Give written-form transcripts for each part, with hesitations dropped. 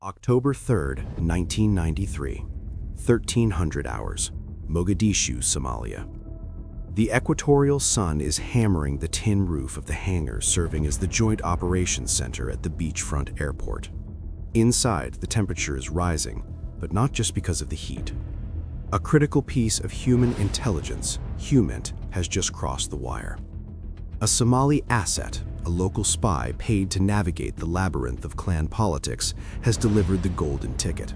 October 3rd, 1993, 1300 hours, Mogadishu, Somalia. The equatorial sun is hammering the tin roof of the hangar serving as the Joint Operations Center at the beachfront airport. Inside, the temperature is rising, but not just because of the heat. A critical piece of human intelligence, HUMINT, has just crossed the wire. A Somali asset, a local spy paid to navigate the labyrinth of clan politics, has delivered the golden ticket.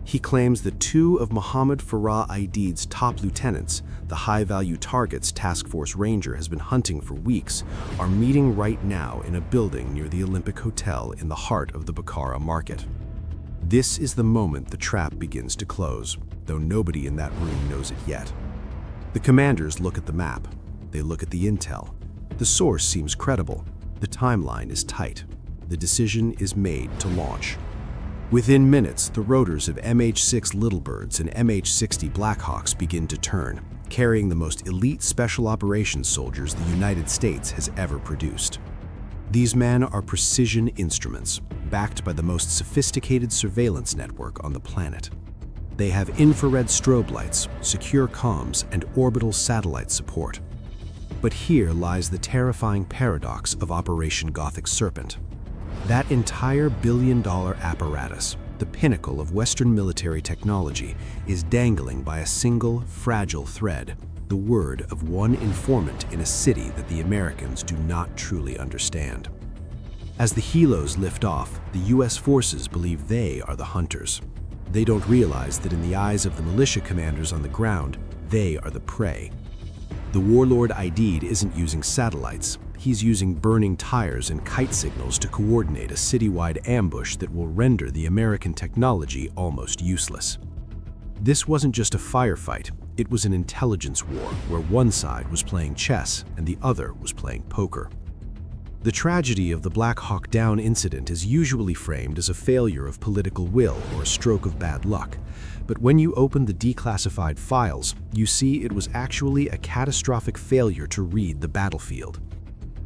He claims that two of Mohammed Farah Aidid's top lieutenants, the high-value targets Task Force Ranger has been hunting for weeks, are meeting right now in a building near the Olympic Hotel in the heart of the Bakara market. This is the moment the trap begins to close, though nobody in that room knows it yet. The commanders look at the map. They look at the intel. The source seems credible. The timeline is tight. The decision is made to launch. Within minutes, the rotors of MH-6 Littlebirds and MH-60 Blackhawks begin to turn, carrying the most elite special operations soldiers the United States has ever produced. These men are precision instruments, backed by the most sophisticated surveillance network on the planet. They have infrared strobe lights, secure comms, and orbital satellite support. But here lies the terrifying paradox of Operation Gothic Serpent. That entire billion-dollar apparatus, the pinnacle of Western military technology, is dangling by a single, fragile thread, the word of one informant in a city that the Americans do not truly understand. As the helos lift off, the U.S. forces believe they are the hunters. They don't realize that in the eyes of the militia commanders on the ground, they are the prey. The warlord Aidid isn't using satellites. He's using burning tires and kite signals to coordinate a citywide ambush that will render the American technology almost useless. This wasn't just a firefight, it was an intelligence war where one side was playing chess and the other was playing poker. The tragedy of the Black Hawk Down incident is usually framed as a failure of political will or a stroke of bad luck. But when you open the declassified files, you see it was actually a catastrophic failure to read the battlefield.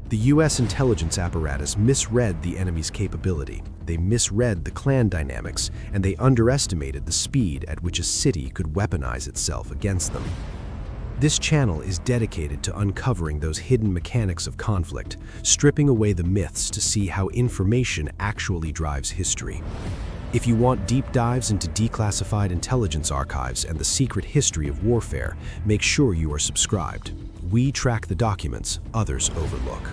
The U.S. intelligence apparatus misread the enemy's capability, they misread the clan dynamics, and they underestimated the speed at which a city could weaponize itself against them. This channel is dedicated to uncovering those hidden mechanics of conflict, stripping away the myths to see how information actually drives history. If you want deep dives into declassified intelligence archives and the secret history of warfare, make sure you are subscribed. We track the documents others overlook.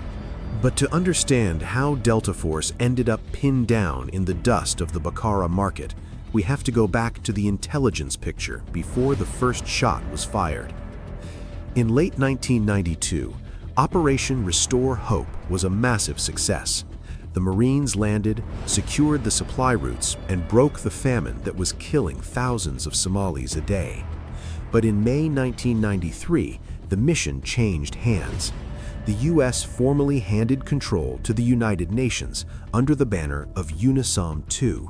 But to understand how Delta Force ended up pinned down in the dust of the Bakara market, we have to go back to the intelligence picture before the first shot was fired. In late 1992, Operation Restore Hope was a massive success. The Marines landed, secured the supply routes, and broke the famine that was killing thousands of Somalis a day. But in May 1993, the mission changed hands. The U.S. formally handed control to the United Nations under the banner of UNISOM II.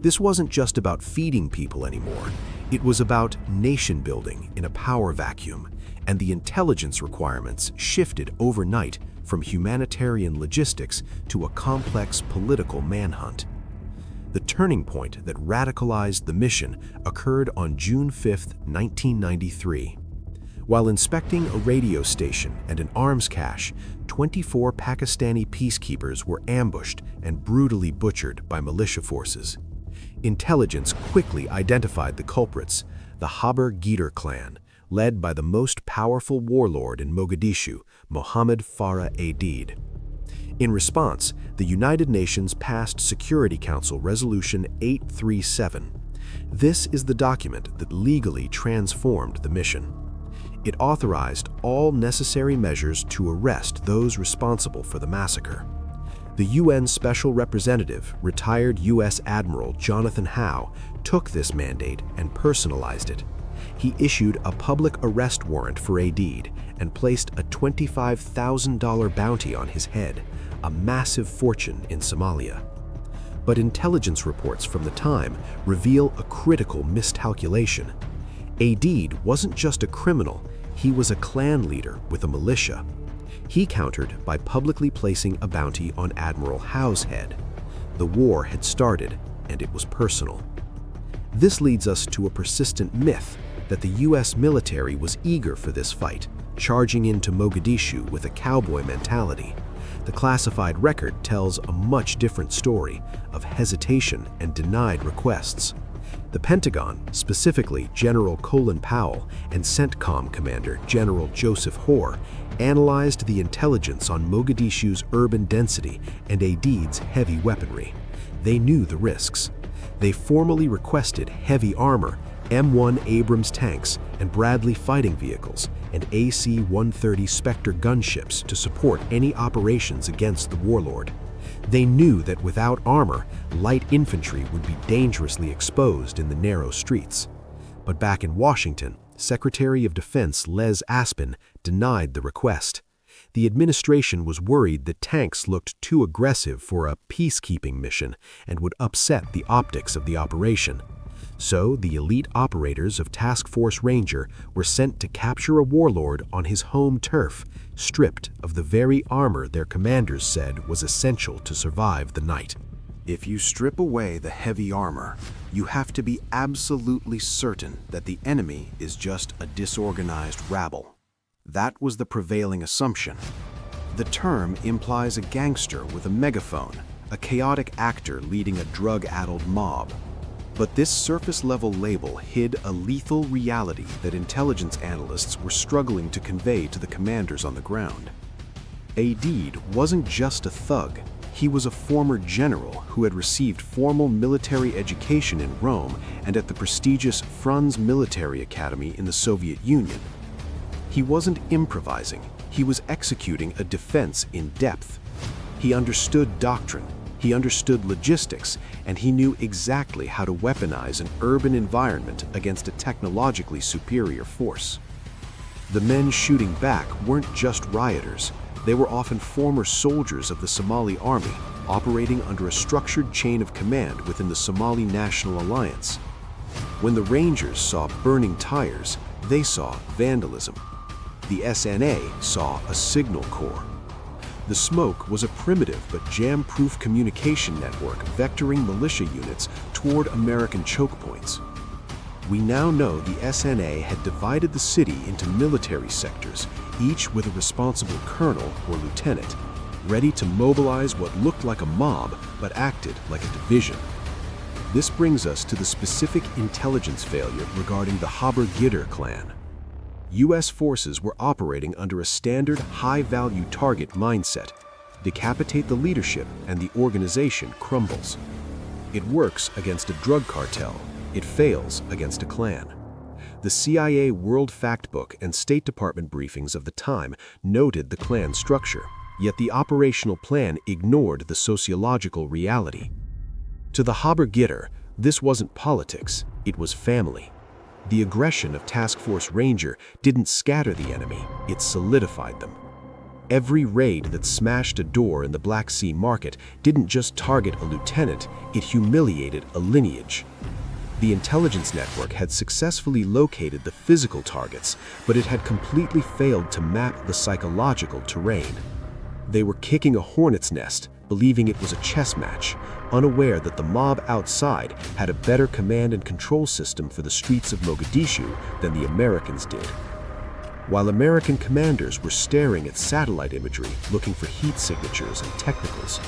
This wasn't just about feeding people anymore. It was about nation building in a power vacuum, and the intelligence requirements shifted overnight from humanitarian logistics to a complex political manhunt. The turning point that radicalized the mission occurred on June 5, 1993. While inspecting a radio station and an arms cache, 24 Pakistani peacekeepers were ambushed and brutally butchered by militia forces. Intelligence quickly identified the culprits, the Haber Gider clan, led by the most powerful warlord in Mogadishu, Mohammed Farah Aidid. In response, the United Nations passed Security Council Resolution 837. This is the document that legally transformed the mission. It authorized all necessary measures to arrest those responsible for the massacre. The UN Special Representative, retired U.S. Admiral Jonathan Howe, took this mandate and personalized it. He issued a public arrest warrant for Aidid and placed a $25,000 bounty on his head, a massive fortune in Somalia. But intelligence reports from the time reveal a critical miscalculation. Aidid wasn't just a criminal, he was a clan leader with a militia. He countered by publicly placing a bounty on Admiral Howe's head. The war had started, and it was personal. This leads us to a persistent myth that the US military was eager for this fight, charging into Mogadishu with a cowboy mentality. The classified record tells a much different story of hesitation and denied requests. The Pentagon, specifically General Colin Powell and CENTCOM Commander General Joseph Hoare, analyzed the intelligence on Mogadishu's urban density and Aidid's heavy weaponry. They knew the risks. They formally requested heavy armor, M1 Abrams tanks and Bradley fighting vehicles, and AC-130 Spectre gunships to support any operations against the warlord. They knew that without armor, light infantry would be dangerously exposed in the narrow streets. But back in Washington, Secretary of Defense Les Aspin denied the request. The administration was worried that tanks looked too aggressive for a peacekeeping mission and would upset the optics of the operation. So the elite operators of Task Force Ranger were sent to capture a warlord on his home turf, stripped of the very armor their commanders said was essential to survive the night. If you strip away the heavy armor, you have to be absolutely certain that the enemy is just a disorganized rabble. That was the prevailing assumption. The term implies a gangster with a megaphone, a chaotic actor leading a drug-addled mob. But this surface-level label hid a lethal reality that intelligence analysts were struggling to convey to the commanders on the ground. Aidid wasn't just a thug. He was a former general who had received formal military education in Rome and at the prestigious Franz Military Academy in the Soviet Union. He wasn't improvising. He was executing a defense in depth. He understood doctrine. He understood logistics, and he knew exactly how to weaponize an urban environment against a technologically superior force. The men shooting back weren't just rioters. They were often former soldiers of the Somali army, operating under a structured chain of command within the Somali National Alliance. When the Rangers saw burning tires, they saw vandalism. The SNA saw a signal corps. The smoke was a primitive but jam-proof communication network vectoring militia units toward American choke points. We now know the SNA had divided the city into military sectors, each with a responsible colonel or lieutenant, ready to mobilize what looked like a mob but acted like a division. This brings us to the specific intelligence failure regarding the Haber Gitter clan. U.S. forces were operating under a standard high-value target mindset. Decapitate the leadership and the organization crumbles. It works against a drug cartel. It fails against a clan. The CIA World Factbook and State Department briefings of the time noted the clan structure, yet the operational plan ignored the sociological reality. To the Haber Gitter, this wasn't politics, it was family. The aggression of Task Force Ranger didn't scatter the enemy, it solidified them. Every raid that smashed a door in the Black Sea market didn't just target a lieutenant, it humiliated a lineage. The intelligence network had successfully located the physical targets, but it had completely failed to map the psychological terrain. They were kicking a hornet's nest, believing it was a chess match, unaware that the mob outside had a better command and control system for the streets of Mogadishu than the Americans did. While American commanders were staring at satellite imagery, looking for heat signatures and technicals,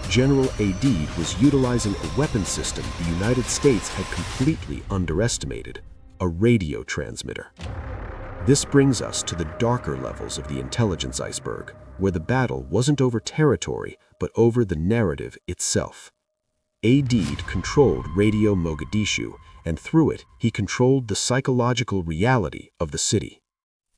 General Aidid was utilizing a weapon system the United States had completely underestimated, a radio transmitter. This brings us to the darker levels of the intelligence iceberg, where the battle wasn't over territory, but over the narrative itself. Aidid controlled Radio Mogadishu, and through it, he controlled the psychological reality of the city.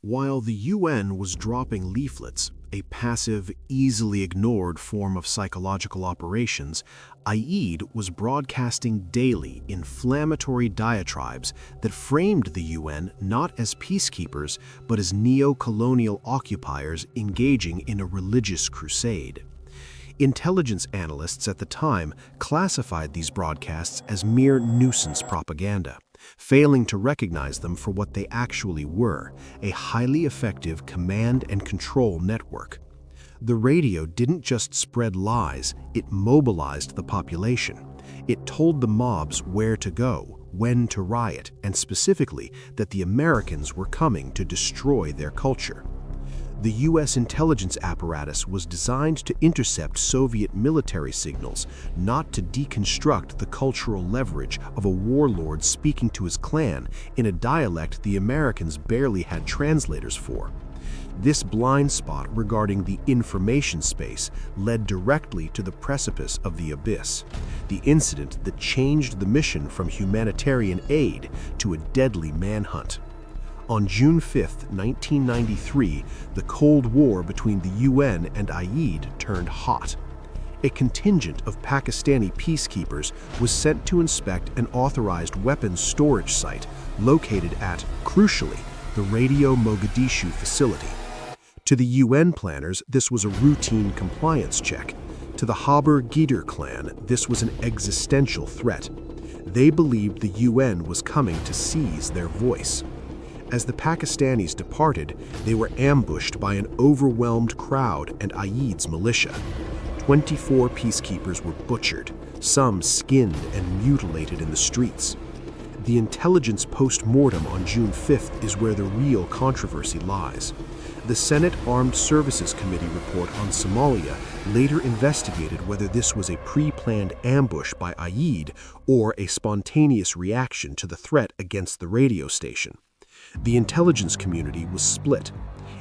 While the UN was dropping leaflets, a passive, easily ignored form of psychological operations, Aidid was broadcasting daily inflammatory diatribes that framed the UN not as peacekeepers, but as neo-colonial occupiers engaging in a religious crusade. Intelligence analysts at the time classified these broadcasts as mere nuisance propaganda, failing to recognize them for what they actually were, a highly effective command and control network. The radio didn't just spread lies, it mobilized the population. It told the mobs where to go, when to riot, and specifically that the Americans were coming to destroy their culture. The U.S. intelligence apparatus was designed to intercept Soviet military signals, not to deconstruct the cultural leverage of a warlord speaking to his clan in a dialect the Americans barely had translators for. This blind spot regarding the information space led directly to the precipice of the abyss, the incident that changed the mission from humanitarian aid to a deadly manhunt. On June 5, 1993, the Cold War between the UN and Aid turned hot. A contingent of Pakistani peacekeepers was sent to inspect an authorized weapons storage site located at, crucially, the Radio Mogadishu facility. To the UN planners, this was a routine compliance check. To the Haber Gider clan, this was an existential threat. They believed the UN was coming to seize their voice. As the Pakistanis departed, they were ambushed by an overwhelmed crowd and Aid's militia. 24 peacekeepers were butchered, some skinned and mutilated in the streets. The intelligence post-mortem on June 5th is where the real controversy lies. The Senate Armed Services Committee report on Somalia later investigated whether this was a pre-planned ambush by Aid or a spontaneous reaction to the threat against the radio station. The intelligence community was split.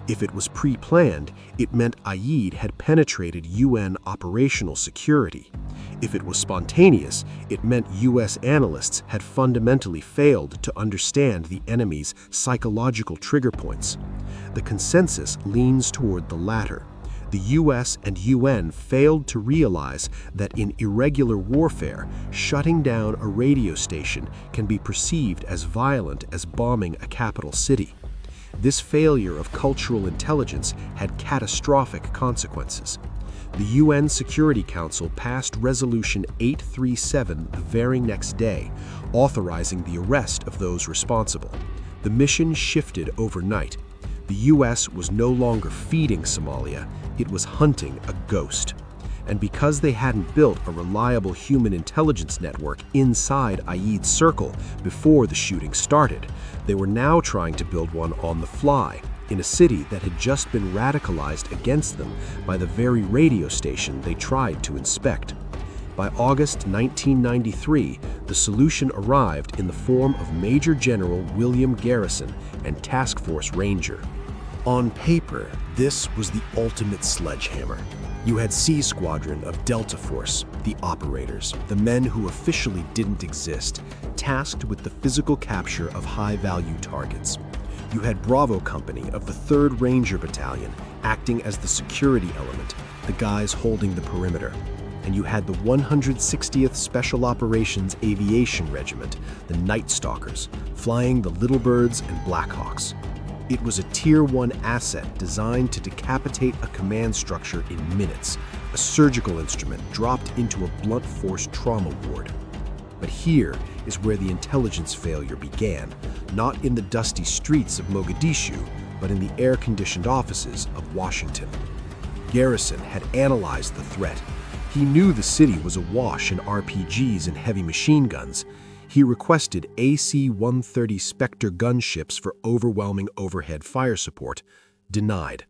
If it was pre-planned, it meant Aid had penetrated UN operational security. If it was spontaneous, it meant US analysts had fundamentally failed to understand the enemy's psychological trigger points. The consensus leans toward the latter. The US and UN failed to realize that in irregular warfare, shutting down a radio station can be perceived as violent as bombing a capital city. This failure of cultural intelligence had catastrophic consequences. The UN Security Council passed Resolution 837 the very next day, authorizing the arrest of those responsible. The mission shifted overnight. The US was no longer feeding Somalia, it was hunting a ghost. And because they hadn't built a reliable human intelligence network inside Aid's circle before the shooting started, they were now trying to build one on the fly, in a city that had just been radicalized against them by the very radio station they tried to inspect. By August 1993, the solution arrived in the form of Major General William Garrison and Task Force Ranger. On paper, this was the ultimate sledgehammer. You had C Squadron of Delta Force, the operators, the men who officially didn't exist, tasked with the physical capture of high-value targets. You had Bravo Company of the 3rd Ranger Battalion, acting as the security element, the guys holding the perimeter. And you had the 160th Special Operations Aviation Regiment, the Night Stalkers, flying the Little Birds and Blackhawks. It was a Tier 1 asset designed to decapitate a command structure in minutes, a surgical instrument dropped into a blunt force trauma ward. But here is where the intelligence failure began, not in the dusty streets of Mogadishu, but in the air-conditioned offices of Washington. Garrison had analyzed the threat. He knew the city was awash in RPGs and heavy machine guns. He requested AC-130 Spectre gunships for overwhelming overhead fire support. Denied.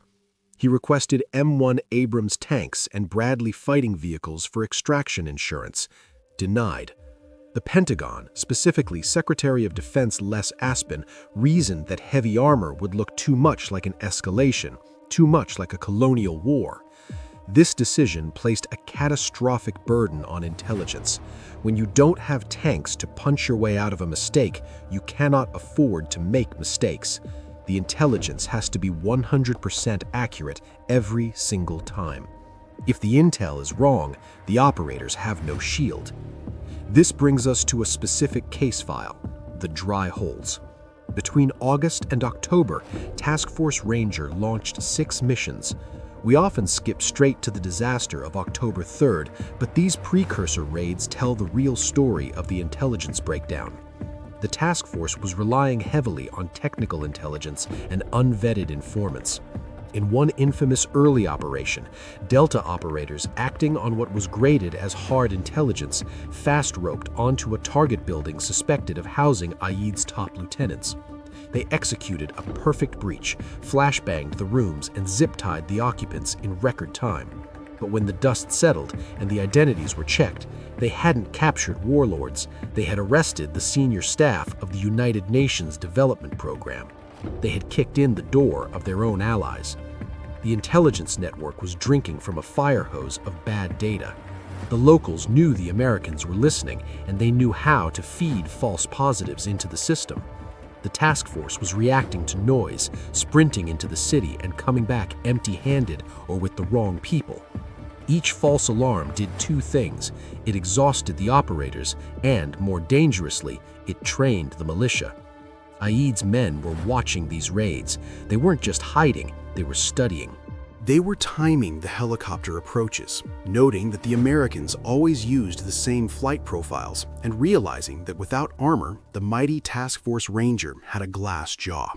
He requested M1 Abrams tanks and Bradley fighting vehicles for extraction insurance. Denied. The Pentagon, specifically Secretary of Defense Les Aspin, reasoned that heavy armor would look too much like an escalation, too much like a colonial war. This decision placed a catastrophic burden on intelligence. When you don't have tanks to punch your way out of a mistake, you cannot afford to make mistakes. The intelligence has to be 100% accurate every single time. If the intel is wrong, the operators have no shield. This brings us to a specific case file, the dry holes. Between August and October, Task Force Ranger launched 6 missions. We often skip straight to the disaster of October 3rd, but these precursor raids tell the real story of the intelligence breakdown. The task force was relying heavily on technical intelligence and unvetted informants. In one infamous early operation, Delta operators, acting on what was graded as hard intelligence, fast-roped onto a target building suspected of housing Aid's top lieutenants. They executed a perfect breach, flashbanged the rooms, and zip-tied the occupants in record time. But when the dust settled and the identities were checked, they hadn't captured warlords. They had arrested the senior staff of the United Nations Development Program. They had kicked in the door of their own allies. The intelligence network was drinking from a fire hose of bad data. The locals knew the Americans were listening, and they knew how to feed false positives into the system. The task force was reacting to noise, sprinting into the city and coming back empty-handed or with the wrong people. Each false alarm did two things. It exhausted the operators, and, more dangerously, it trained the militia. Aid's men were watching these raids. They weren't just hiding, they were studying. They were timing the helicopter approaches, noting that the Americans always used the same flight profiles, and realizing that without armor, the mighty Task Force Ranger had a glass jaw.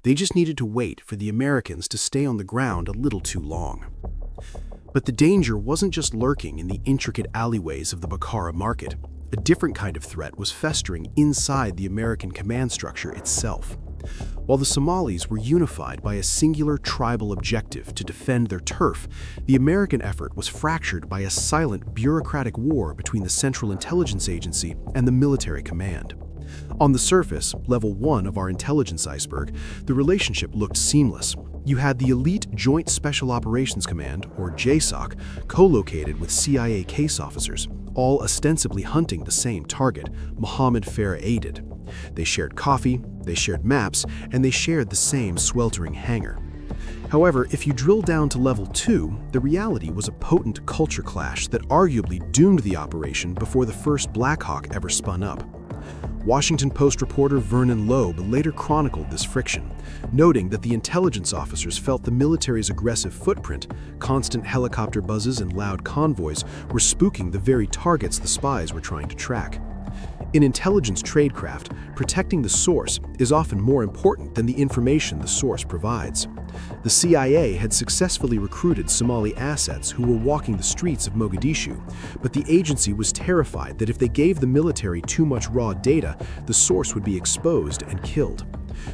They just needed to wait for the Americans to stay on the ground a little too long. But the danger wasn't just lurking in the intricate alleyways of the Bakara market. A different kind of threat was festering inside the American command structure itself. While the Somalis were unified by a singular tribal objective to defend their turf, the American effort was fractured by a silent bureaucratic war between the Central Intelligence Agency and the military command. On the surface, level 1 of our intelligence iceberg, the relationship looked seamless. You had the elite Joint Special Operations Command, or JSOC, co-located with CIA case officers, all ostensibly hunting the same target, Mohammed Farah-aided. They shared coffee, they shared maps, and they shared the same sweltering hangar. However, if you drill down to level 2, the reality was a potent culture clash that arguably doomed the operation before the first Black Hawk ever spun up. Washington Post reporter Vernon Loeb later chronicled this friction, noting that the intelligence officers felt the military's aggressive footprint, constant helicopter buzzes and loud convoys, were spooking the very targets the spies were trying to track. In intelligence tradecraft, protecting the source is often more important than the information the source provides. The CIA had successfully recruited Somali assets who were walking the streets of Mogadishu, but the agency was terrified that if they gave the military too much raw data, the source would be exposed and killed.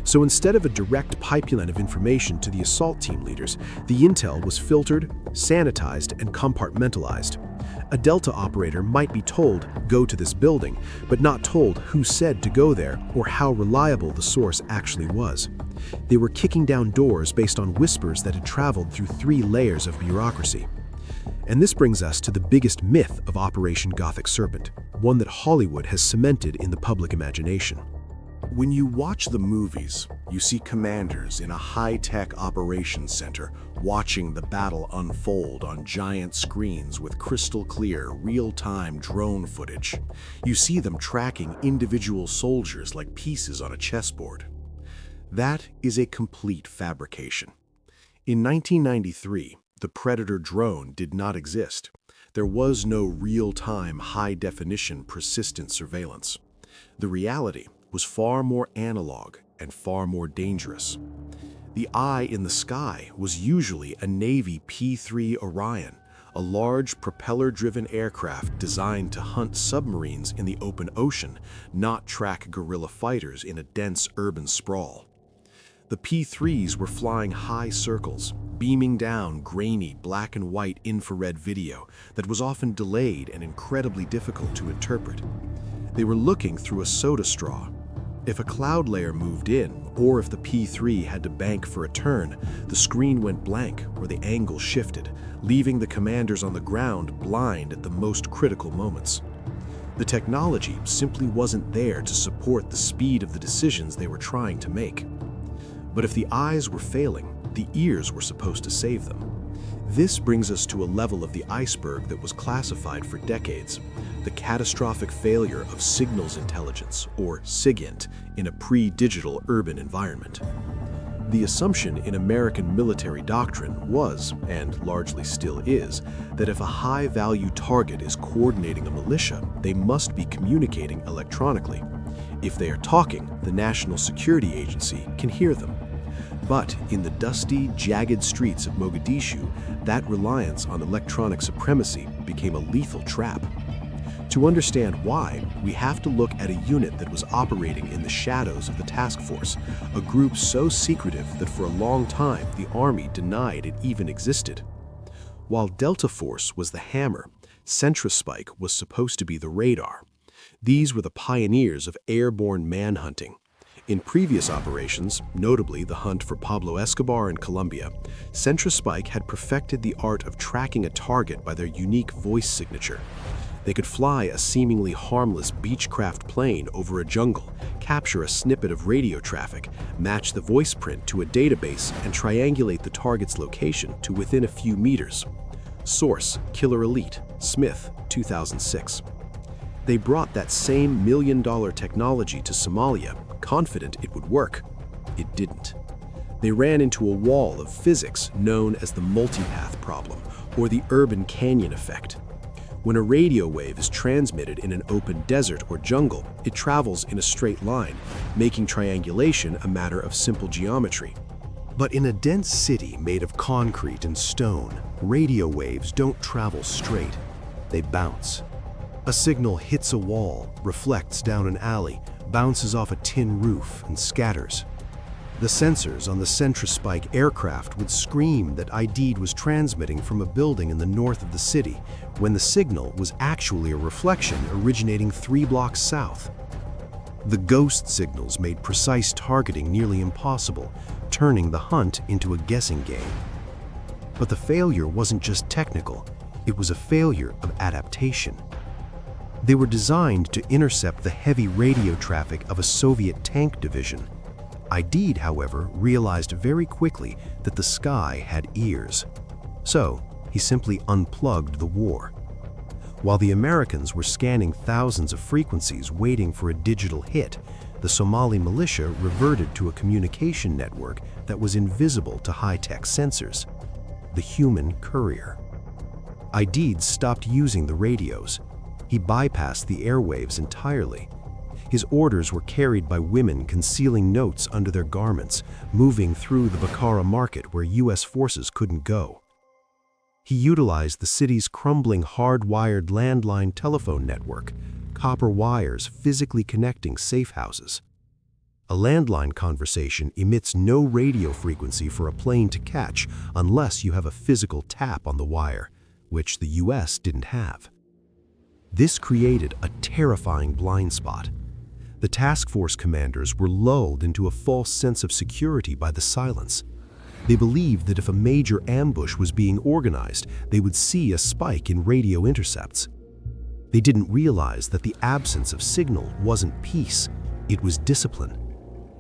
So instead of a direct pipeline of information to the assault team leaders, the intel was filtered, sanitized, and compartmentalized. A Delta operator might be told, "Go to this building," but not told who said to go there or how reliable the source actually was. They were kicking down doors based on whispers that had traveled through 3 layers of bureaucracy. And this brings us to the biggest myth of Operation Gothic Serpent, one that Hollywood has cemented in the public imagination. When you watch the movies, you see commanders in a high-tech operations center watching the battle unfold on giant screens with crystal-clear, real-time drone footage. You see them tracking individual soldiers like pieces on a chessboard. That is a complete fabrication. In 1993, the Predator drone did not exist. There was no real-time, high-definition, persistent surveillance. The reality was far more analog and far more dangerous. The eye in the sky was usually a Navy P-3 Orion, a large propeller-driven aircraft designed to hunt submarines in the open ocean, not track guerrilla fighters in a dense urban sprawl. The P-3s were flying high circles, beaming down grainy black and white infrared video that was often delayed and incredibly difficult to interpret. They were looking through a soda straw. If a cloud layer moved in, or if the P-3 had to bank for a turn, the screen went blank or the angle shifted, leaving the commanders on the ground blind at the most critical moments. The technology simply wasn't there to support the speed of the decisions they were trying to make. But if the eyes were failing, the ears were supposed to save them. This brings us to a level of the iceberg that was classified for decades: the catastrophic failure of signals intelligence, or SIGINT, in a pre-digital urban environment. The assumption in American military doctrine was, and largely still is, that if a high-value target is coordinating a militia, they must be communicating electronically. If they are talking, the National Security Agency can hear them. But in the dusty, jagged streets of Mogadishu, that reliance on electronic supremacy became a lethal trap. To understand why, we have to look at a unit that was operating in the shadows of the task force, a group so secretive that for a long time the Army denied it even existed. While Delta Force was the hammer, Centrispike was supposed to be the radar. These were the pioneers of airborne manhunting. In previous operations, notably the hunt for Pablo Escobar in Colombia, Centrispike had perfected the art of tracking a target by their unique voice signature. They could fly a seemingly harmless Beechcraft plane over a jungle, capture a snippet of radio traffic, match the voice print to a database, and triangulate the target's location to within a few meters. Source: Killer Elite, Smith, 2006. They brought that same million-dollar technology to Somalia, confident it would work. It didn't. They ran into a wall of physics known as the multipath problem, or the urban canyon effect. When a radio wave is transmitted in an open desert or jungle, it travels in a straight line, making triangulation a matter of simple geometry. But in a dense city made of concrete and stone, radio waves don't travel straight. They bounce. A signal hits a wall, reflects down an alley, bounces off a tin roof, and scatters. The sensors on the Centrispike aircraft would scream that ID was transmitting from a building in the north of the city, when the signal was actually a reflection originating 3 blocks south. The ghost signals made precise targeting nearly impossible, turning the hunt into a guessing game. But the failure wasn't just technical, it was a failure of adaptation. They were designed to intercept the heavy radio traffic of a Soviet tank division. ID, however, realized very quickly that the sky had ears. So, he simply unplugged the war. While the Americans were scanning thousands of frequencies waiting for a digital hit, the Somali militia reverted to a communication network that was invisible to high-tech sensors: the human courier. ID stopped using the radios. He bypassed the airwaves entirely. His orders were carried by women concealing notes under their garments, moving through the Bakara market where U.S. forces couldn't go. He utilized the city's crumbling hard-wired landline telephone network, copper wires physically connecting safe houses. A landline conversation emits no radio frequency for a plane to catch unless you have a physical tap on the wire, which the U.S. didn't have. This created a terrifying blind spot. The task force commanders were lulled into a false sense of security by the silence. They believed that if a major ambush was being organized, they would see a spike in radio intercepts. They didn't realize that the absence of signal wasn't peace, it was discipline.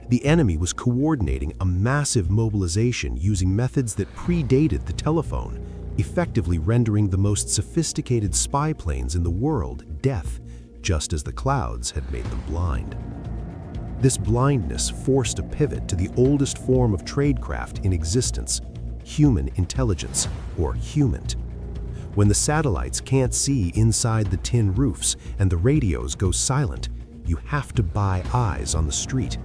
The enemy was coordinating a massive mobilization using methods that predated the telephone, effectively rendering the most sophisticated spy planes in the world deaf, just as the clouds had made them blind. This blindness forced a pivot to the oldest form of tradecraft in existence: human intelligence, or HUMINT. When the satellites can't see inside the tin roofs and the radios go silent, you have to buy eyes on the street.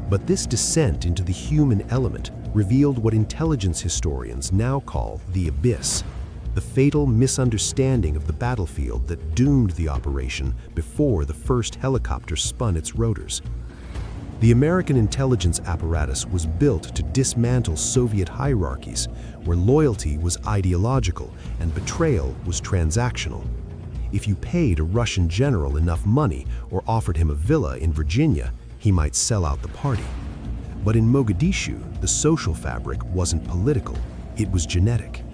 But this descent into the human element revealed what intelligence historians now call the abyss, the fatal misunderstanding of the battlefield that doomed the operation before the first helicopter spun its rotors. The American intelligence apparatus was built to dismantle Soviet hierarchies, where loyalty was ideological and betrayal was transactional. If you paid a Russian general enough money or offered him a villa in Virginia, he might sell out the party. But in Mogadishu, the social fabric wasn't political, it was genetic.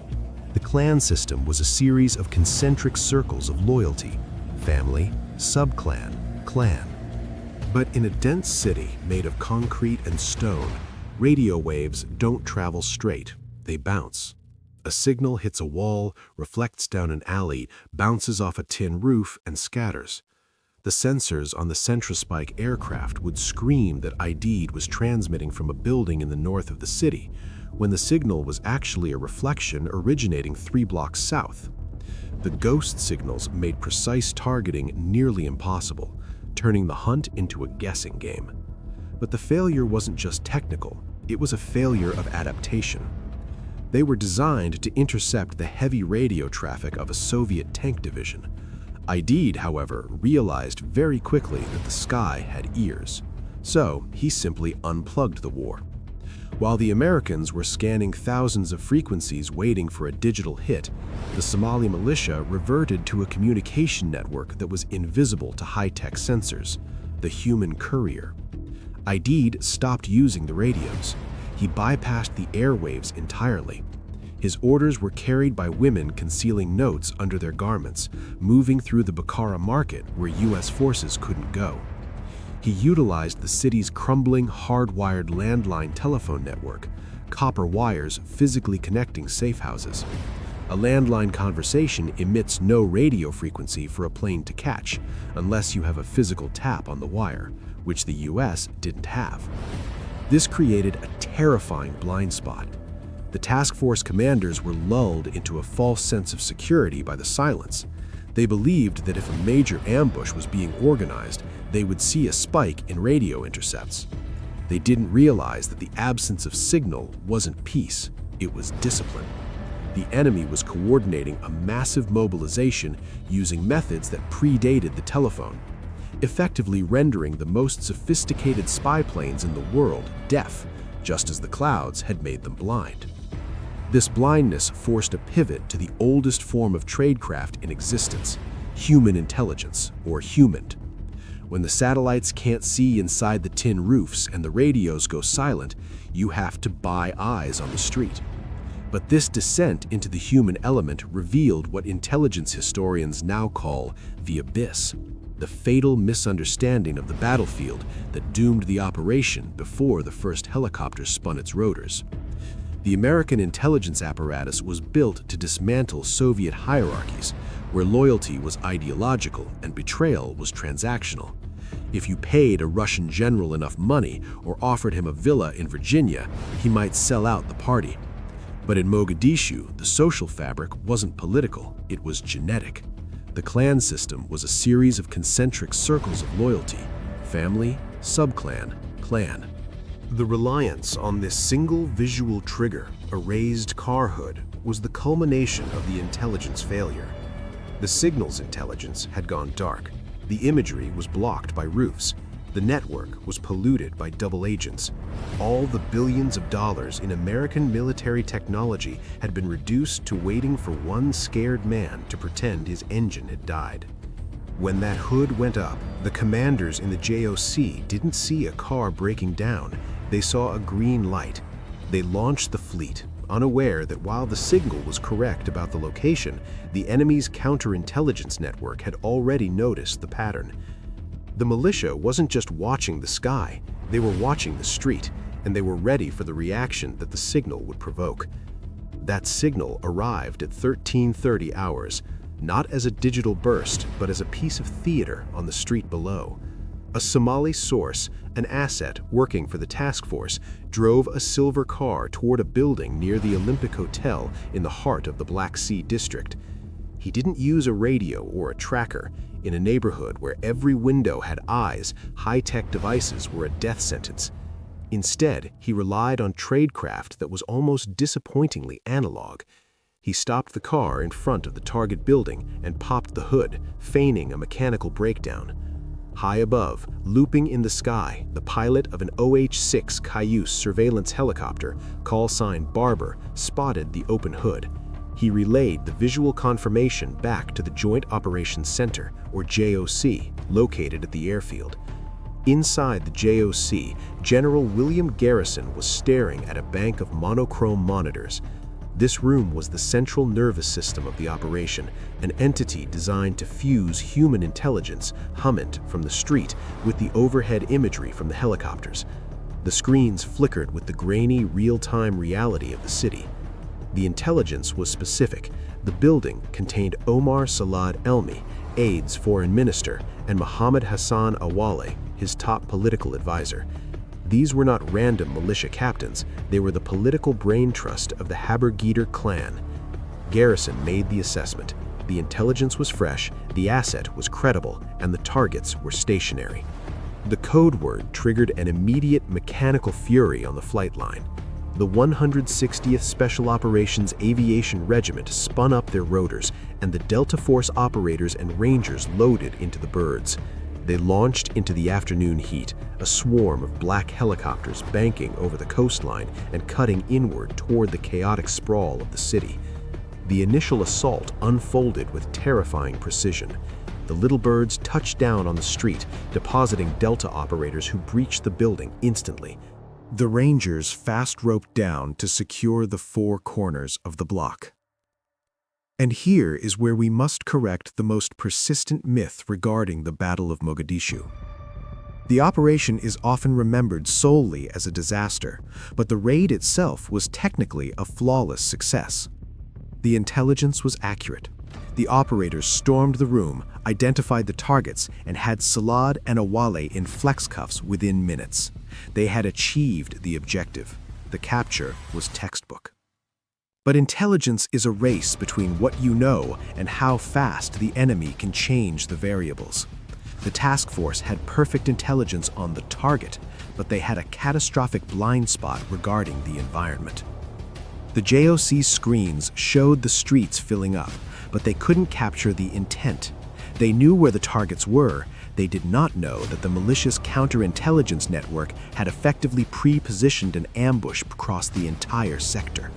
The clan system was a series of concentric circles of loyalty: family, subclan, clan. But in a dense city made of concrete and stone, radio waves don't travel straight, they bounce. A signal hits a wall, reflects down an alley, bounces off a tin roof, and scatters. The sensors on the Centrispike aircraft would scream that ID was transmitting from a building in the north of the city, when the signal was actually a reflection originating 3 blocks south. The ghost signals made precise targeting nearly impossible, turning the hunt into a guessing game. But the failure wasn't just technical, It was a failure of adaptation. They were designed to intercept the heavy radio traffic of a Soviet tank division. Aidid, however, realized very quickly that the sky had ears, so he simply unplugged the war. While the Americans were scanning thousands of frequencies waiting for a digital hit, the Somali militia reverted to a communication network that was invisible to high-tech sensors, the human courier. Aidid stopped using the radios. He bypassed the airwaves entirely. His orders were carried by women concealing notes under their garments, moving through the Bukhara market where U.S. forces couldn't go. He utilized the city's crumbling, hardwired landline telephone network, copper wires physically connecting safe houses. A landline conversation emits no radio frequency for a plane to catch, unless you have a physical tap on the wire, which the U.S. didn't have. This created a terrifying blind spot. The task force commanders were lulled into a false sense of security by the silence. They believed that if a major ambush was being organized, they would see a spike in radio intercepts. They didn't realize that the absence of signal wasn't peace, it was discipline. The enemy was coordinating a massive mobilization using methods that predated the telephone, effectively rendering the most sophisticated spy planes in the world deaf, just as the clouds had made them blind. This blindness forced a pivot to the oldest form of tradecraft in existence, human intelligence, or humaned. When the satellites can't see inside the tin roofs and the radios go silent, you have to buy eyes on the street. But this descent into the human element revealed what intelligence historians now call the abyss, the fatal misunderstanding of the battlefield that doomed the operation before the first helicopter spun its rotors. The American intelligence apparatus was built to dismantle Soviet hierarchies, where loyalty was ideological and betrayal was transactional. If you paid a Russian general enough money or offered him a villa in Virginia, he might sell out the party. But in Mogadishu, the social fabric wasn't political, it was genetic. The clan system was a series of concentric circles of loyalty: family, subclan, clan. The reliance on this single visual trigger, a raised car hood, was the culmination of the intelligence failure. The signal's intelligence had gone dark. The imagery was blocked by roofs. The network was polluted by double agents. All the billions of dollars in American military technology had been reduced to waiting for one scared man to pretend his engine had died. When that hood went up, the commanders in the JOC didn't see a car breaking down. They saw a green light. They launched the fleet, unaware that while the signal was correct about the location, the enemy's counterintelligence network had already noticed the pattern. The militia wasn't just watching the sky, they were watching the street, and they were ready for the reaction that the signal would provoke. That signal arrived at 13:30 hours, not as a digital burst, but as a piece of theater on the street below. A Somali source, an asset working for the task force, drove a silver car toward a building near the Olympic Hotel in the heart of the Black Sea district. He didn't use a radio or a tracker. In a neighborhood where every window had eyes, high-tech devices were a death sentence. Instead, he relied on tradecraft that was almost disappointingly analog. He stopped the car in front of the target building and popped the hood, feigning a mechanical breakdown. High above, looping in the sky, the pilot of an OH-6 Cayuse surveillance helicopter, call sign Barber, spotted the open hood. He relayed the visual confirmation back to the Joint Operations Center, or JOC, located at the airfield. Inside the JOC, General William Garrison was staring at a bank of monochrome monitors. This room was the central nervous system of the operation, an entity designed to fuse human intelligence, humant from the street, with the overhead imagery from the helicopters. The screens flickered with the grainy, real-time reality of the city. The intelligence was specific. The building contained Omar Salad Elmi, AIDS foreign minister, and Mohammed Hassan Awale, his top political advisor. These were not random militia captains, they were the political brain trust of the Haber-Gieder clan. Garrison made the assessment. The intelligence was fresh, the asset was credible, and the targets were stationary. The code word triggered an immediate mechanical fury on the flight line. The 160th Special Operations Aviation Regiment spun up their rotors, and the Delta Force operators and Rangers loaded into the birds. They launched into the afternoon heat, a swarm of black helicopters banking over the coastline and cutting inward toward the chaotic sprawl of the city. The initial assault unfolded with terrifying precision. The little birds touched down on the street, depositing Delta operators who breached the building instantly. The Rangers fast roped down to secure the four corners of the block. And here is where we must correct the most persistent myth regarding the Battle of Mogadishu. The operation is often remembered solely as a disaster, but the raid itself was technically a flawless success. The intelligence was accurate. The operators stormed the room, identified the targets, and had Salad and Awale in flex cuffs within minutes. They had achieved the objective. The capture was textbook. But intelligence is a race between what you know and how fast the enemy can change the variables. The task force had perfect intelligence on the target, but they had a catastrophic blind spot regarding the environment. The JOC screens showed the streets filling up, but they couldn't capture the intent. They knew where the targets were. They did not know that the malicious counterintelligence network had effectively pre-positioned an ambush across the entire sector.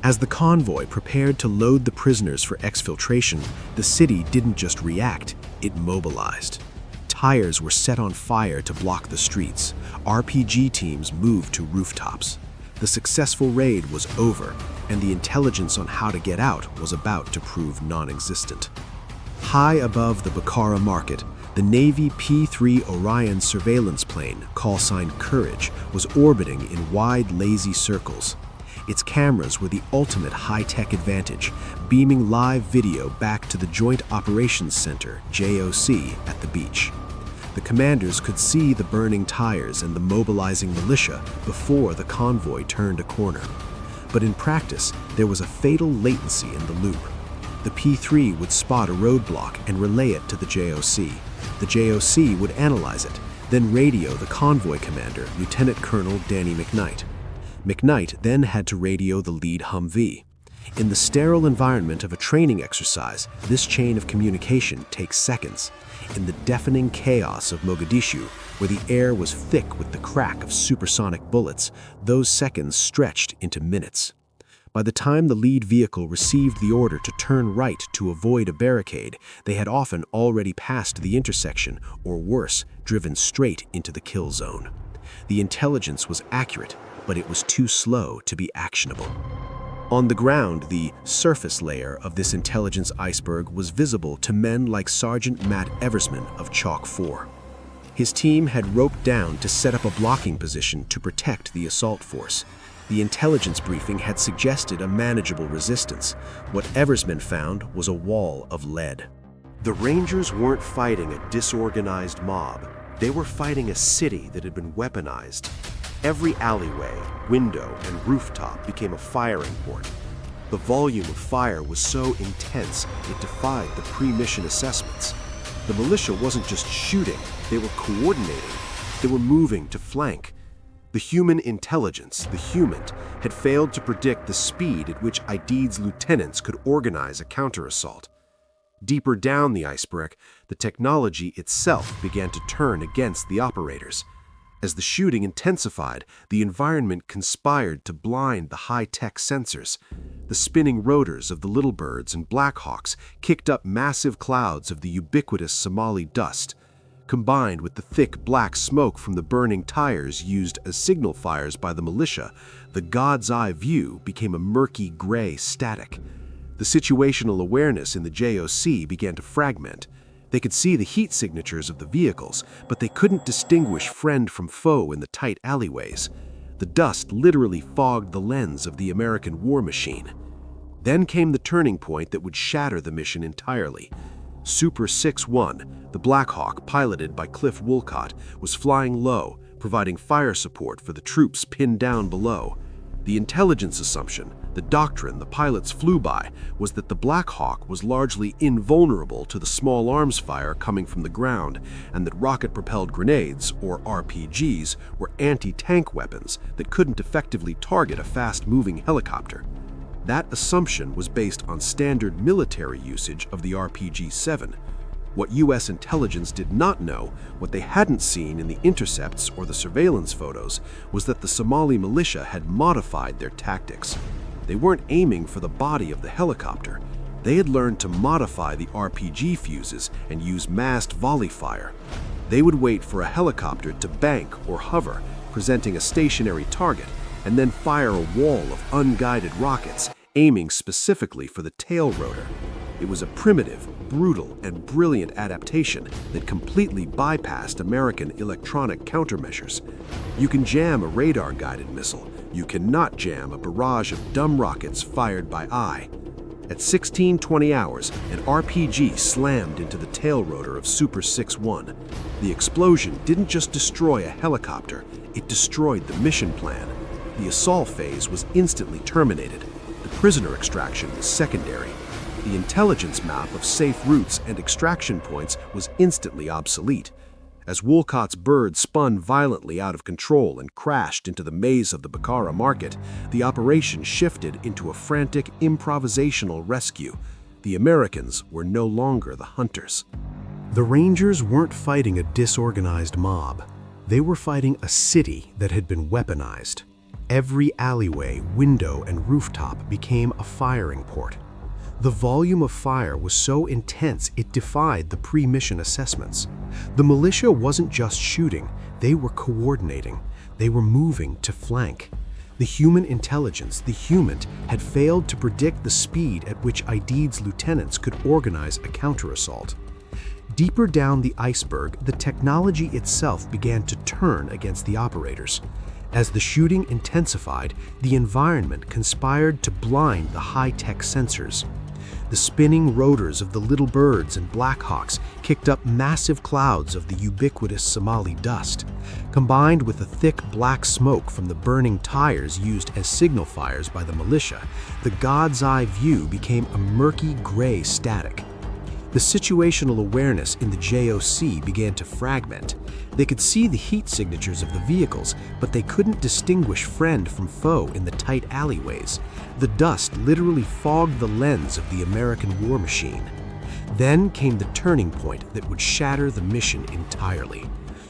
As the convoy prepared to load the prisoners for exfiltration, the city didn't just react, it mobilized. Tires were set on fire to block the streets. RPG teams moved to rooftops. The successful raid was over, and the intelligence on how to get out was about to prove non-existent. High above the Bukhara market, the Navy P-3 Orion surveillance plane, callsign Courage, was orbiting in wide, lazy circles. Its cameras were the ultimate high-tech advantage, beaming live video back to the Joint Operations Center, JOC, at the beach. The commanders could see the burning tires and the mobilizing militia before the convoy turned a corner. But in practice, there was a fatal latency in the loop. The P-3 would spot a roadblock and relay it to the JOC. The JOC would analyze it, then radio the convoy commander, Lieutenant Colonel Danny McKnight. McKnight then had to radio the lead Humvee. In the sterile environment of a training exercise, this chain of communication takes seconds. In the deafening chaos of Mogadishu, where the air was thick with the crack of supersonic bullets, those seconds stretched into minutes. By the time the lead vehicle received the order to turn right to avoid a barricade, they had often already passed the intersection, or worse, driven straight into the kill zone. The intelligence was accurate, but it was too slow to be actionable. On the ground, the surface layer of this intelligence iceberg was visible to men like Sergeant Matt Eversman of Chalk 4. His team had roped down to set up a blocking position to protect the assault force. The intelligence briefing had suggested a manageable resistance. What Eversman found was a wall of lead. The Rangers weren't fighting a disorganized mob. They were fighting a city that had been weaponized. Every alleyway, window, and rooftop became a firing port. The volume of fire was so intense it defied the pre-mission assessments. The militia wasn't just shooting, they were coordinating. They were moving to flank. The human intelligence, the HUMINT, had failed to predict the speed at which ID's lieutenants could organize a counterassault. Deeper down the iceberg, the technology itself began to turn against the operators. As the shooting intensified, the environment conspired to blind the high-tech sensors. The spinning rotors of the Little Birds and Blackhawks kicked up massive clouds of the ubiquitous Somali dust. Combined with the thick black smoke from the burning tires used as signal fires by the militia, the God's Eye view became a murky gray static. The situational awareness in the JOC began to fragment. They could see the heat signatures of the vehicles, but they couldn't distinguish friend from foe in the tight alleyways. The dust literally fogged the lens of the American war machine. Then came the turning point that would shatter the mission entirely. Super 6-1, the Black Hawk, piloted by Cliff Woolcott, was flying low, providing fire support for the troops pinned down below. The intelligence assumption, the doctrine the pilots flew by, was that the Black Hawk was largely invulnerable to the small arms fire coming from the ground, and that rocket-propelled grenades, or RPGs, were anti-tank weapons that couldn't effectively target a fast-moving helicopter. That assumption was based on standard military usage of the RPG-7. What U.S. intelligence did not know, what they hadn't seen in the intercepts or the surveillance photos, was that the Somali militia had modified their tactics. They weren't aiming for the body of the helicopter. They had learned to modify the RPG fuses and use massed volley fire. They would wait for a helicopter to bank or hover, presenting a stationary target, and then fire a wall of unguided rockets, aiming specifically for the tail rotor. It was a primitive, brutal, and brilliant adaptation that completely bypassed American electronic countermeasures. You can jam a radar-guided missile. You cannot jam a barrage of dumb rockets fired by eye. At 16:20 hours, an RPG slammed into the tail rotor of Super 6-1. The explosion didn't just destroy a helicopter, it destroyed the mission plan. The assault phase was instantly terminated. The prisoner extraction was secondary. The intelligence map of safe routes and extraction points was instantly obsolete. As Wolcott's bird spun violently out of control and crashed into the maze of the Bakara market, the operation shifted into a frantic improvisational rescue. The Americans were no longer the hunters. The Rangers weren't fighting a disorganized mob. They were fighting a city that had been weaponized. Every alleyway, window, and rooftop became a firing port. The volume of fire was so intense it defied the pre-mission assessments. The militia wasn't just shooting, they were coordinating. They were moving to flank. The human intelligence, the HUMINT, had failed to predict the speed at which ID's lieutenants could organize a counter-assault. Deeper down the iceberg, the technology itself began to turn against the operators. As the shooting intensified, the environment conspired to blind the high-tech sensors. The spinning rotors of the little birds and Blackhawks kicked up massive clouds of the ubiquitous Somali dust. Combined with the thick black smoke from the burning tires used as signal fires by the militia, the God's eye view became a murky gray static. The situational awareness in the JOC began to fragment. They could see the heat signatures of the vehicles, but they couldn't distinguish friend from foe in the tight alleyways. The dust literally fogged the lens of the American war machine. Then came the turning point that would shatter the mission entirely.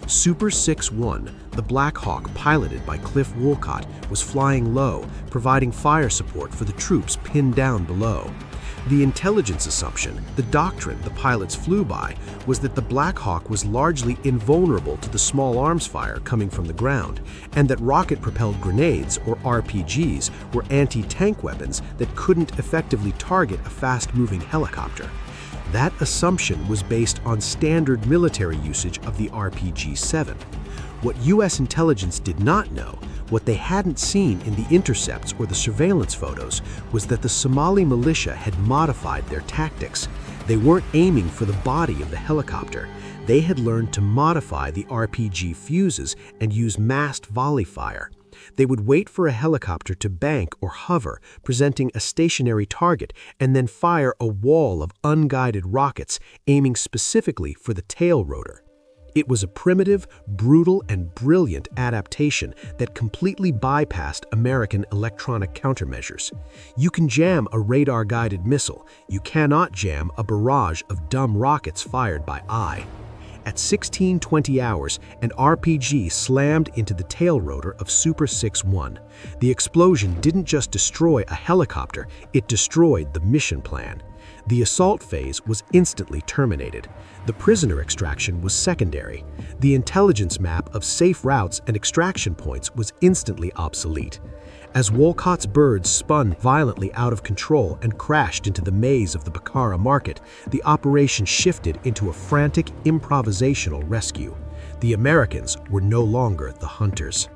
Super 6-1, the Black Hawk piloted by Cliff Wolcott, was flying low, providing fire support for the troops pinned down below. The intelligence assumption, the doctrine the pilots flew by, was that the Black Hawk was largely invulnerable to the small arms fire coming from the ground, and that rocket-propelled grenades, or RPGs, were anti-tank weapons that couldn't effectively target a fast-moving helicopter. That assumption was based on standard military usage of the RPG-7. What U.S. intelligence did not know, what they hadn't seen in the intercepts or the surveillance photos, was that the Somali militia had modified their tactics. They weren't aiming for the body of the helicopter. They had learned to modify the RPG fuses and use massed volley fire. They would wait for a helicopter to bank or hover, presenting a stationary target, and then fire a wall of unguided rockets, aiming specifically for the tail rotor. It was a primitive, brutal, and brilliant adaptation that completely bypassed American electronic countermeasures. You can jam a radar-guided missile. You cannot jam a barrage of dumb rockets fired by eye. At 16:20 hours, an RPG slammed into the tail rotor of Super 6-1. The explosion didn't just destroy a helicopter, it destroyed the mission plan. The assault phase was instantly terminated. The prisoner extraction was secondary. The intelligence map of safe routes and extraction points was instantly obsolete. As Wolcott's birds spun violently out of control and crashed into the maze of the Bakara market, the operation shifted into a frantic improvisational rescue. The Americans were no longer the hunters.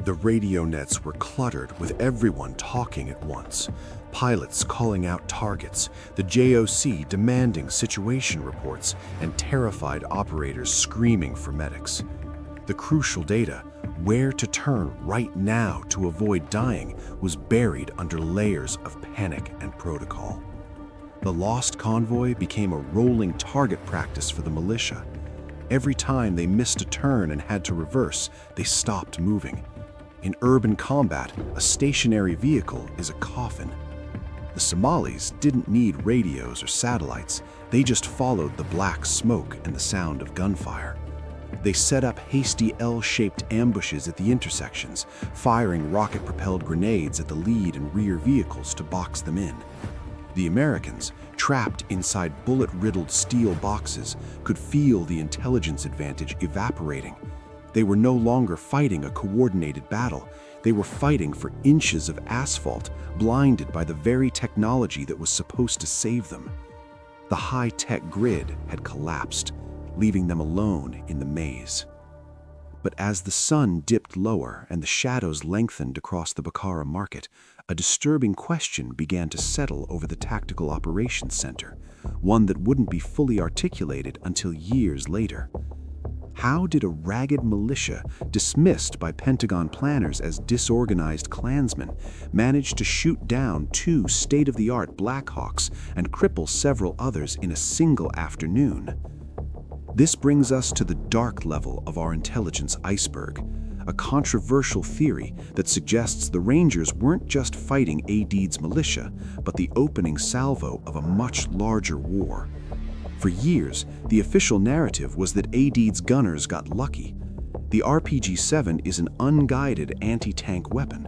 The radio nets were cluttered with everyone talking at once. Pilots calling out targets, the JOC demanding situation reports, and terrified operators screaming for medics. The crucial data, Where to turn right now to avoid dying was buried under layers of panic and protocol. The lost convoy became a rolling target practice for the militia. Every time they missed a turn and had to reverse, they stopped moving. In urban combat, a stationary vehicle is a coffin. The Somalis didn't need radios or satellites. They just followed the black smoke and the sound of gunfire. They set up hasty L-shaped ambushes at the intersections, firing rocket-propelled grenades at the lead and rear vehicles to box them in. The Americans, trapped inside bullet-riddled steel boxes, could feel the intelligence advantage evaporating. They were no longer fighting a coordinated battle. They were fighting for inches of asphalt, blinded by the very technology that was supposed to save them. The high-tech grid had collapsed, leaving them alone in the maze. But as the sun dipped lower and the shadows lengthened across the Bakara market, a disturbing question began to settle over the Tactical Operations Center, one that wouldn't be fully articulated until years later. How did a ragged militia, dismissed by Pentagon planners as disorganized Klansmen, manage to shoot down 2 state-of-the-art Blackhawks and cripple several others in a single afternoon? This brings us to the dark level of our intelligence iceberg, a controversial theory that suggests the Rangers weren't just fighting Aidid's militia, but the opening salvo of a much larger war. For years, the official narrative was that Aidid's gunners got lucky. The RPG-7 is an unguided anti-tank weapon.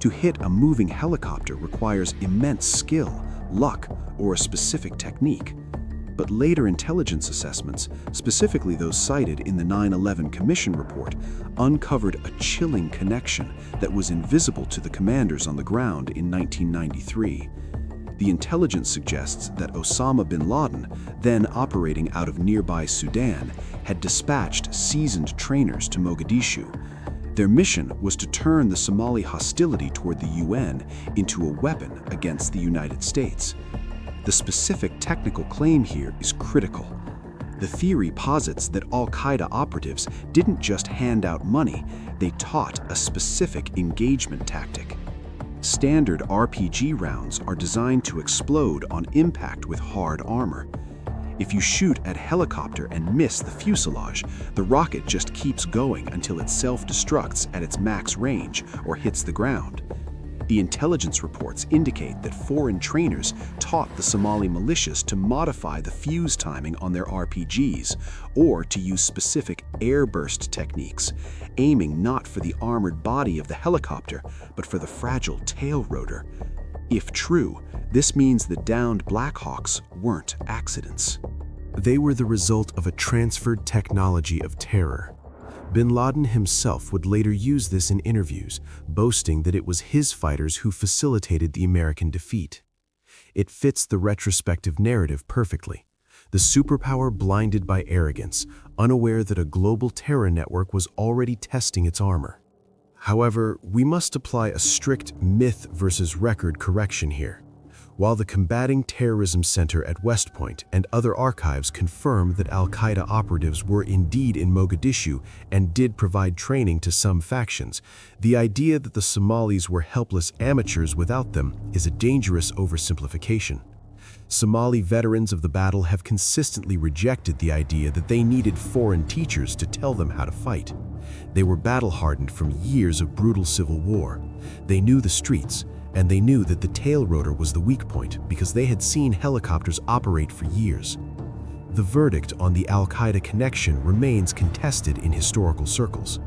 To hit a moving helicopter requires immense skill, luck, or a specific technique. But later intelligence assessments, specifically those cited in the 9/11 Commission report, uncovered a chilling connection that was invisible to the commanders on the ground in 1993. The intelligence suggests that Osama bin Laden, then operating out of nearby Sudan, had dispatched seasoned trainers to Mogadishu. Their mission was to turn the Somali hostility toward the UN into a weapon against the United States. The specific technical claim here is critical. The theory posits that al-Qaeda operatives didn't just hand out money, they taught a specific engagement tactic. Standard RPG rounds are designed to explode on impact with hard armor. If you shoot at helicopter and miss the fuselage, the rocket just keeps going until it self-destructs at its max range or hits the ground. The intelligence reports indicate that foreign trainers taught the Somali militias to modify the fuse timing on their RPGs, or to use specific airburst techniques, aiming not for the armored body of the helicopter, but for the fragile tail rotor. If true, this means the downed Blackhawks weren't accidents. They were the result of a transferred technology of terror. Bin Laden himself would later use this in interviews, boasting that it was his fighters who facilitated the American defeat. It fits the retrospective narrative perfectly. The superpower blinded by arrogance, unaware that a global terror network was already testing its armor. However, we must apply a strict myth versus record correction here. While the Combating Terrorism Center at West Point and other archives confirm that al-Qaeda operatives were indeed in Mogadishu and did provide training to some factions, the idea that the Somalis were helpless amateurs without them is a dangerous oversimplification. Somali veterans of the battle have consistently rejected the idea that they needed foreign teachers to tell them how to fight. They were battle-hardened from years of brutal civil war. They knew the streets, and they knew that the tail rotor was the weak point because they had seen helicopters operate for years. The verdict on the al-Qaeda connection remains contested in historical circles.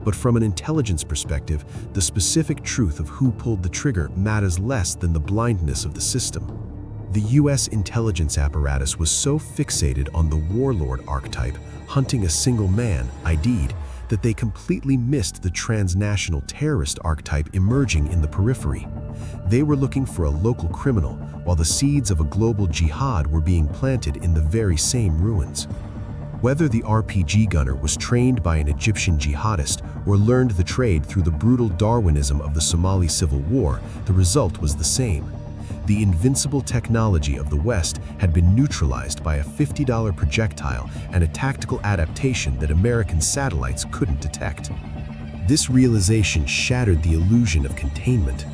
But from an intelligence perspective, the specific truth of who pulled the trigger matters less than the blindness of the system. The U.S. intelligence apparatus was so fixated on the warlord archetype, hunting a single man, Aidid, that they completely missed the transnational terrorist archetype emerging in the periphery. They were looking for a local criminal, while the seeds of a global jihad were being planted in the very same ruins. Whether the RPG gunner was trained by an Egyptian jihadist or learned the trade through the brutal Darwinism of the Somali Civil War, the result was the same. The invincible technology of the West had been neutralized by a $50 projectile and a tactical adaptation that American satellites couldn't detect. This realization shattered the illusion of containment.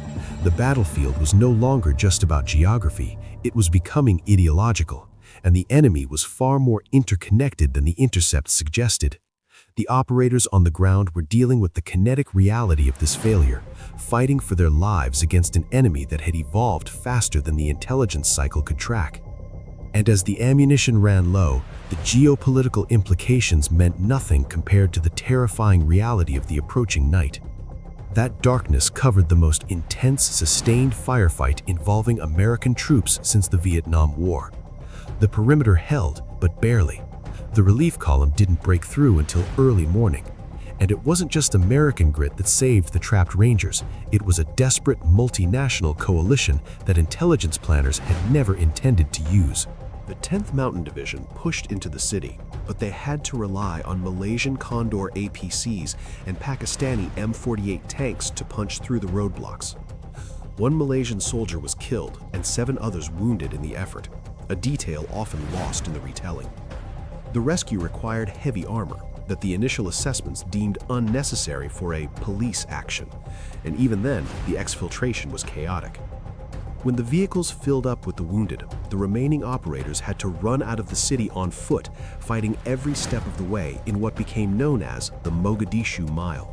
The battlefield was no longer just about geography, it was becoming ideological, and the enemy was far more interconnected than the intercept suggested. The operators on the ground were dealing with the kinetic reality of this failure, fighting for their lives against an enemy that had evolved faster than the intelligence cycle could track. And as the ammunition ran low, the geopolitical implications meant nothing compared to the terrifying reality of the approaching night. That darkness covered the most intense, sustained firefight involving American troops since the Vietnam War. The perimeter held, but barely. The relief column didn't break through until early morning. And it wasn't just American grit that saved the trapped Rangers, it was a desperate multinational coalition that intelligence planners had never intended to use. The 10th Mountain Division pushed into the city, but they had to rely on Malaysian Condor APCs and Pakistani M48 tanks to punch through the roadblocks. One Malaysian soldier was killed and 7 others wounded in the effort, a detail often lost in the retelling. The rescue required heavy armor that the initial assessments deemed unnecessary for a police action, and even then, the exfiltration was chaotic. When the vehicles filled up with the wounded, the remaining operators had to run out of the city on foot, fighting every step of the way in what became known as the Mogadishu Mile.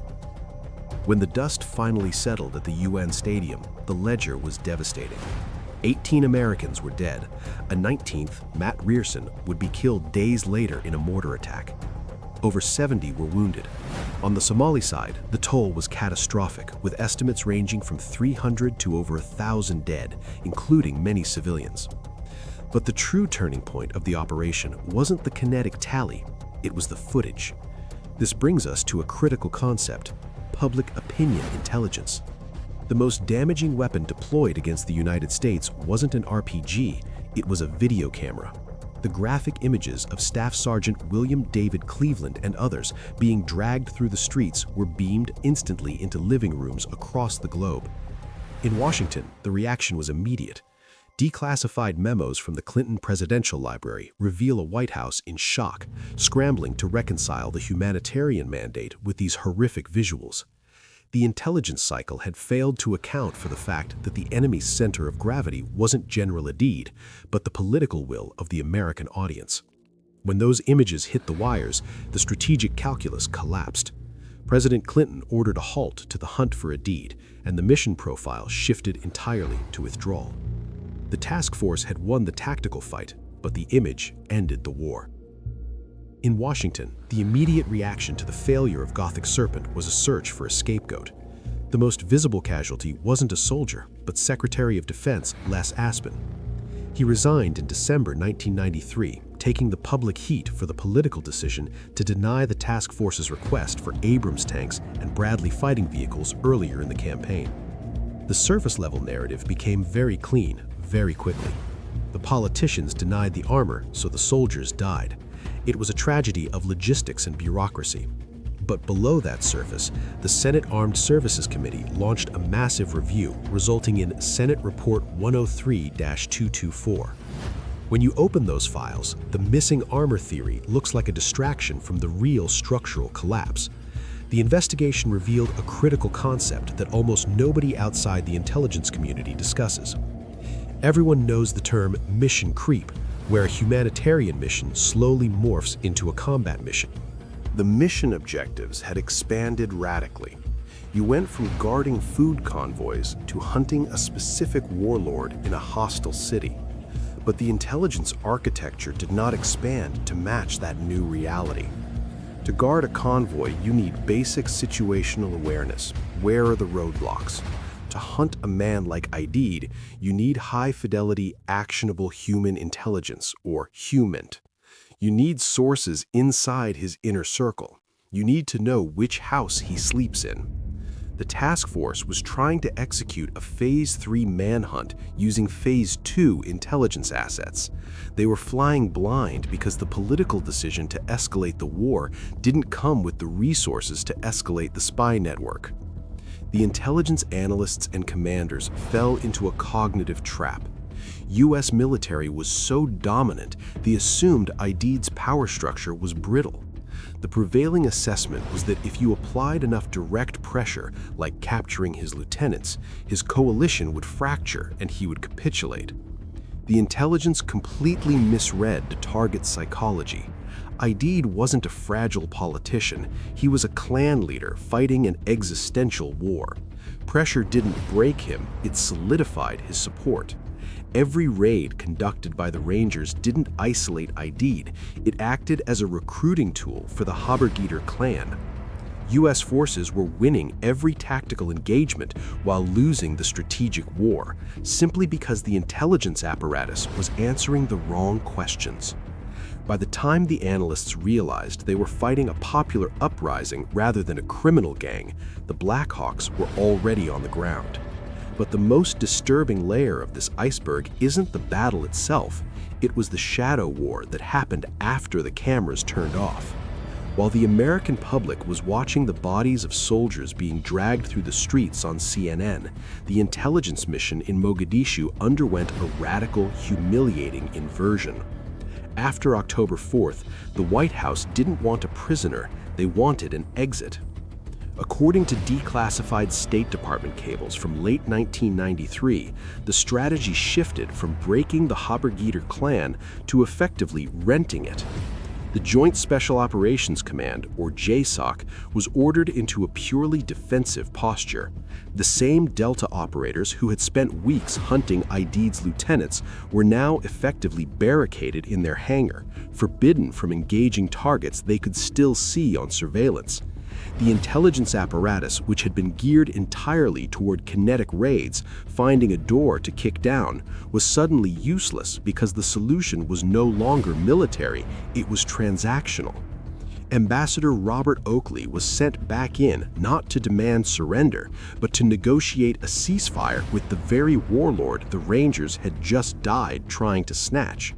When the dust finally settled at the UN Stadium, the ledger was devastating. 18 Americans were dead. A 19th, Matt Rierson, would be killed days later in a mortar attack. Over 70 were wounded. On the Somali side, the toll was catastrophic, with estimates ranging from 300 to over 1,000 dead, including many civilians. But the true turning point of the operation wasn't the kinetic tally, it was the footage. This brings us to a critical concept: public opinion intelligence. The most damaging weapon deployed against the United States wasn't an RPG, it was a video camera. The graphic images of Staff Sergeant William David Cleveland and others being dragged through the streets were beamed instantly into living rooms across the globe. In Washington, the reaction was immediate. Declassified memos from the Clinton Presidential Library reveal a White House in shock, scrambling to reconcile the humanitarian mandate with these horrific visuals. The intelligence cycle had failed to account for the fact that the enemy's center of gravity wasn't General Adid, but the political will of the American audience. When those images hit the wires, the strategic calculus collapsed. President Clinton ordered a halt to the hunt for Adid, and the mission profile shifted entirely to withdrawal. The task force had won the tactical fight, but the image ended the war. In Washington, the immediate reaction to the failure of Gothic Serpent was a search for a scapegoat. The most visible casualty wasn't a soldier, but Secretary of Defense Les Aspin. He resigned in December 1993, taking the public heat for the political decision to deny the task force's request for Abrams tanks and Bradley fighting vehicles earlier in the campaign. The surface-level narrative became very clean, very quickly. The politicians denied the armor, so the soldiers died. It was a tragedy of logistics and bureaucracy. But below that surface, the Senate Armed Services Committee launched a massive review, resulting in Senate Report 103-224. When you open those files, the missing armor theory looks like a distraction from the real structural collapse. The investigation revealed a critical concept that almost nobody outside the intelligence community discusses. Everyone knows the term mission creep, where a humanitarian mission slowly morphs into a combat mission. The mission objectives had expanded radically. You went from guarding food convoys to hunting a specific warlord in a hostile city. But the intelligence architecture did not expand to match that new reality. To guard a convoy, you need basic situational awareness. Where are the roadblocks? To hunt a man like Aidid, you need high-fidelity, actionable human intelligence, or HUMINT. You need sources inside his inner circle. You need to know which house he sleeps in. The task force was trying to execute a Phase 3 manhunt using Phase 2 intelligence assets. They were flying blind because the political decision to escalate the war didn't come with the resources to escalate the spy network. The intelligence analysts and commanders fell into a cognitive trap. US military was so dominant, they assumed Aidid's power structure was brittle. The prevailing assessment was that if you applied enough direct pressure, like capturing his lieutenants, his coalition would fracture and he would capitulate. The intelligence completely misread the target's psychology. Aidid wasn't a fragile politician, he was a clan leader fighting an existential war. Pressure didn't break him, it solidified his support. Every raid conducted by the Rangers didn't isolate Aidid, it acted as a recruiting tool for the Habergider clan. US forces were winning every tactical engagement while losing the strategic war, simply because the intelligence apparatus was answering the wrong questions. By the time the analysts realized they were fighting a popular uprising rather than a criminal gang, the Blackhawks were already on the ground. But the most disturbing layer of this iceberg isn't the battle itself, it was the shadow war that happened after the cameras turned off. While the American public was watching the bodies of soldiers being dragged through the streets on CNN, the intelligence mission in Mogadishu underwent a radical, humiliating inversion. After October 4th, the White House didn't want a prisoner, they wanted an exit. According to declassified State Department cables from late 1993, the strategy shifted from breaking the Habergider clan to effectively renting it. The Joint Special Operations Command, or JSOC, was ordered into a purely defensive posture. The same Delta operators who had spent weeks hunting Aidid's lieutenants were now effectively barricaded in their hangar, forbidden from engaging targets they could still see on surveillance. The intelligence apparatus, which had been geared entirely toward kinetic raids, finding a door to kick down, was suddenly useless because the solution was no longer military, it was transactional. Ambassador Robert Oakley was sent back in not to demand surrender, but to negotiate a ceasefire with the very warlord the Rangers had just died trying to snatch.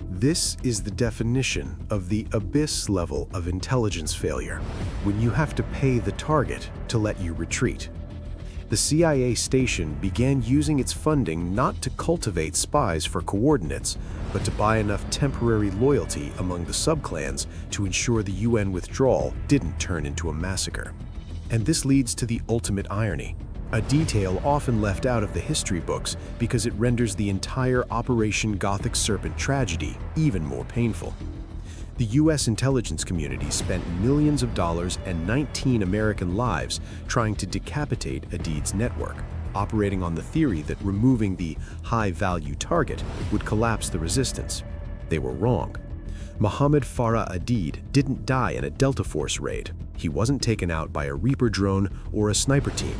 This is the definition of the abyss level of intelligence failure, when you have to pay the target to let you retreat. The CIA station began using its funding not to cultivate spies for coordinates, but to buy enough temporary loyalty among the subclans to ensure the UN withdrawal didn't turn into a massacre. And this leads to the ultimate irony, a detail often left out of the history books because it renders the entire Operation Gothic Serpent tragedy even more painful. The US intelligence community spent millions of dollars and 19 American lives trying to decapitate Aidid's network, operating on the theory that removing the high-value target would collapse the resistance. They were wrong. Mohammed Farah Aidid didn't die in a Delta Force raid. He wasn't taken out by a Reaper drone or a sniper team.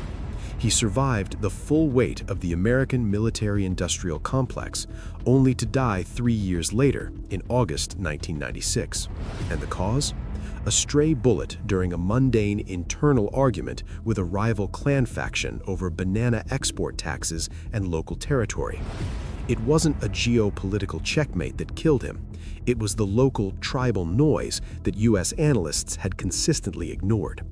He survived the full weight of the American military-industrial complex, only to die 3 years later, in August 1996. And the cause? A stray bullet during a mundane internal argument with a rival clan faction over banana export taxes and local territory. It wasn't a geopolitical checkmate that killed him. It was the local tribal noise that US analysts had consistently ignored.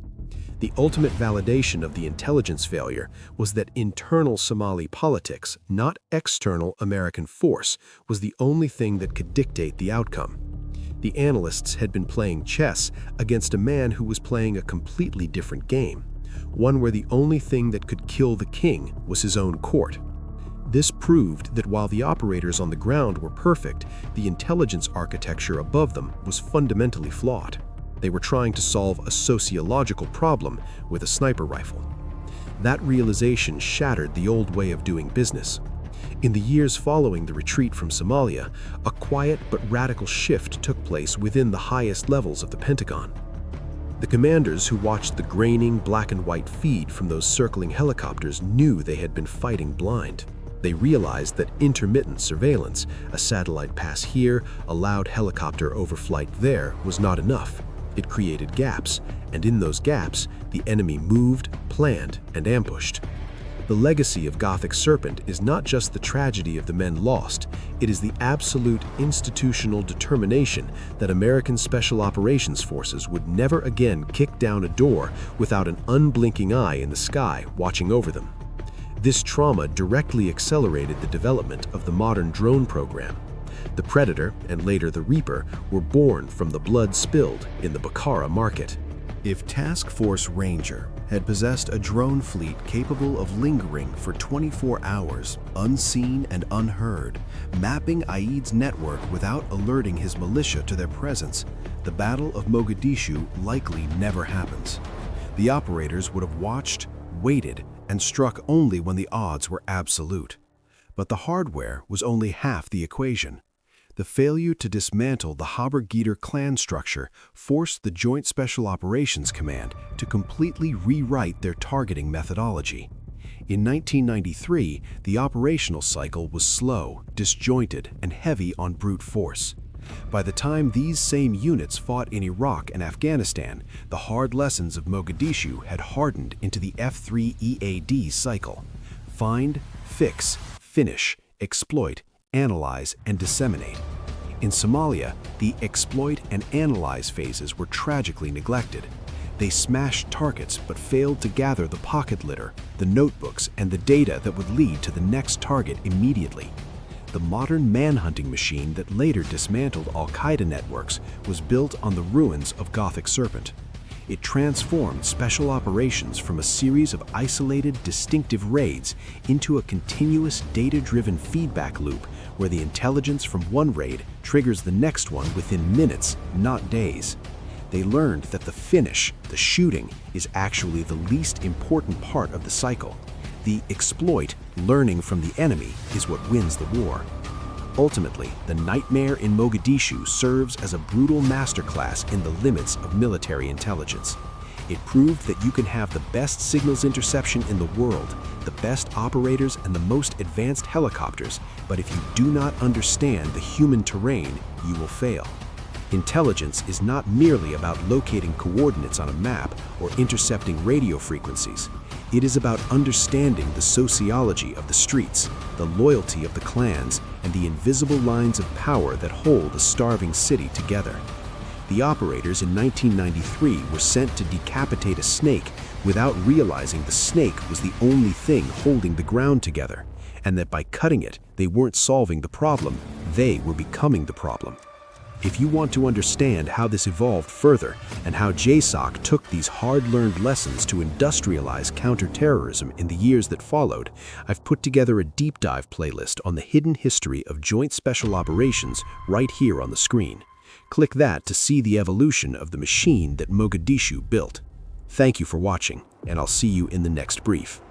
The ultimate validation of the intelligence failure was that internal Somali politics, not external American force, was the only thing that could dictate the outcome. The analysts had been playing chess against a man who was playing a completely different game, one where the only thing that could kill the king was his own court. This proved that while the operators on the ground were perfect, the intelligence architecture above them was fundamentally flawed. They were trying to solve a sociological problem with a sniper rifle. That realization shattered the old way of doing business. In the years following the retreat from Somalia, a quiet but radical shift took place within the highest levels of the Pentagon. The commanders who watched the graining black and white feed from those circling helicopters knew they had been fighting blind. They realized that intermittent surveillance, a satellite pass here, a loud helicopter overflight there, was not enough. It created gaps, and in those gaps, the enemy moved, planned, and ambushed. The legacy of Gothic Serpent is not just the tragedy of the men lost, it is the absolute institutional determination that American Special Operations Forces would never again kick down a door without an unblinking eye in the sky watching over them. This trauma directly accelerated the development of the modern drone program. The Predator, and later the Reaper, were born from the blood spilled in the Bukhara market. If Task Force Ranger had possessed a drone fleet capable of lingering for 24 hours, unseen and unheard, mapping Aid's network without alerting his militia to their presence, the Battle of Mogadishu likely never happens. The operators would have watched, waited, and struck only when the odds were absolute. But the hardware was only half the equation. The failure to dismantle the Haber-Gitter clan structure forced the Joint Special Operations Command to completely rewrite their targeting methodology. In 1993, the operational cycle was slow, disjointed, and heavy on brute force. By the time these same units fought in Iraq and Afghanistan, the hard lessons of Mogadishu had hardened into the F3EAD cycle: find, fix, finish, exploit, analyze, and disseminate. In Somalia, the exploit and analyze phases were tragically neglected. They smashed targets but failed to gather the pocket litter, the notebooks, and the data that would lead to the next target immediately. The modern manhunting machine that later dismantled Al-Qaeda networks was built on the ruins of Gothic Serpent. It transformed special operations from a series of isolated, distinctive raids into a continuous data-driven feedback loop where the intelligence from one raid triggers the next one within minutes, not days. They learned that the finish, the shooting, is actually the least important part of the cycle. The exploit, learning from the enemy, is what wins the war. Ultimately, the Nightmare in Mogadishu serves as a brutal masterclass in the limits of military intelligence. It proved that you can have the best signals interception in the world, the best operators, and the most advanced helicopters, but if you do not understand the human terrain, you will fail. Intelligence is not merely about locating coordinates on a map or intercepting radio frequencies. It is about understanding the sociology of the streets, the loyalty of the clans, and the invisible lines of power that hold a starving city together. The operators in 1993 were sent to decapitate a snake without realizing the snake was the only thing holding the ground together, and that by cutting it, they weren't solving the problem, they were becoming the problem. If you want to understand how this evolved further and how JSOC took these hard-learned lessons to industrialize counterterrorism in the years that followed, I've put together a deep dive playlist on the hidden history of Joint Special Operations right here on the screen. Click that to see the evolution of the machine that Mogadishu built. Thank you for watching, and I'll see you in the next brief.